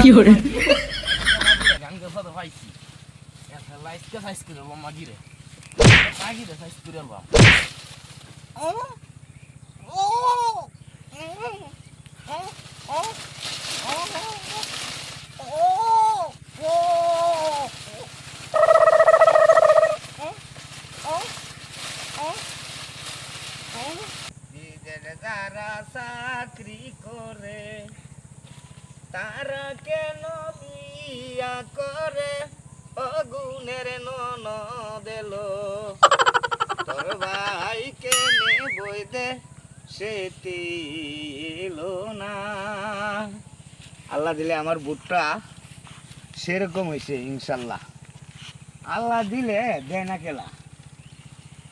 fiore, গাঙ্গে photo পাইছি একটা লাইটকে সাইজ করে আলবাম মাগিরে সাইজ করে আলবাম যারা চাকরি করে তারা কেন বিয়া করে অগুনের ননদ তোর ভাই কেনে বই দে সেটি এলো না। আল্লাহ দিলে আমার বুটটা সেরকম হয়েছে ইনশাল্লাহ। আল্লাহ দিলে দেয় না কেলা,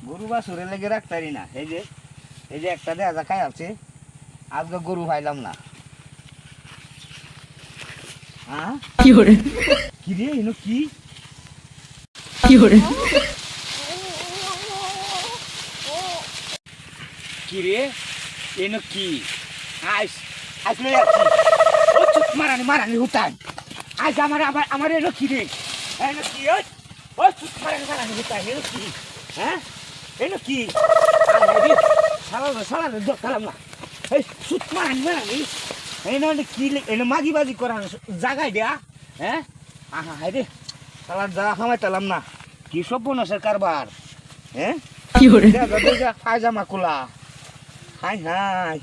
গরু বা সুরে লেগে রাখতারি না। এই যে একটা দেখা খাই আছে, আজকে গরু পাইলাম না। হ্যাঁ fiore, কি রে এনো কি fiore, কি রে এনো কি আইস আইস লই আছি। ও চুপ মারানি হুতান আইস আমার এনো কি রে এনো কি ও চুপ মারানি হুতান এনো কি হ্যাঁ এনো কি আরে শালা দরকারাম না। এই চুপ মারানি এনো কি এনো মাগি বাজি করার জায়গায় দেয়া হ্যাঁ আহা হাইরে শালার জায়গা খামাইতালাম না। কি সব বনসের কারবার হ্যাঁ fiore, পায়জামা খোলা হাই হাই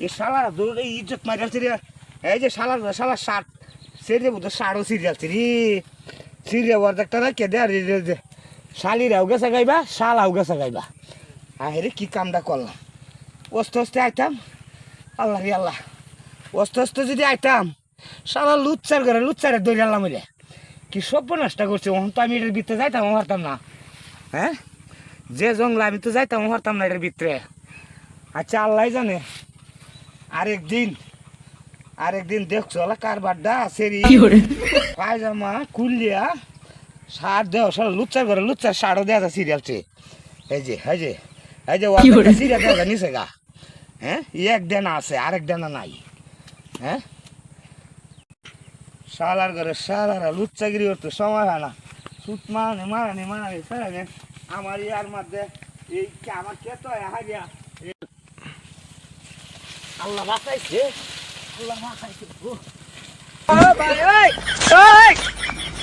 এই শালার দূর এই ইজ্জত মারিয়ালছি রে। এই যে শালার শার্ট সেরে বুঝো শাড়ও সিরিয়ালছি রে সিরিয়া অর্ধেকটা কে দে আর শালিরাও গেছে গাইবা শালাও গেছে গাইবা। হ্যাঁ রে কি কামটা করলাম। অস্তে আইতাম আল্লাহ রে আল্লাহ, অস্তে যদি আইতাম শালা লুচ্চারে দৌড়ে আল্লাম রে। কি সব নষ্ট করছে তো আমি এটার ভিতরে যাইতাম পারতাম না। হ্যাঁ যে জঙ্গলা আমি তো যাইতাম পারতাম না এটার ভিতরে। আচ্ছা আল্লাহ জানে আরেকদিন দেখছো কারবারটা সেরি fiore, পায়জামা খুললিয়া সার দেওয়া সারা লুচ্চার সারও দেওয়া যায় সিরিয়ালছে। এই যে সিরিয়াল দেওয়া নিচে গা হ্যাঁ এক ডানা আছে আরেক ডানা নাই। হ্যাঁ শালার ঘরে শালারা লুচ্চাগিরি করতে সময় হয় না। সুত মারানি সারানে আমার ইয়ার মধ্যে এই আমার কেতো হারিয়া আল্লাহ বাঁচাইছে।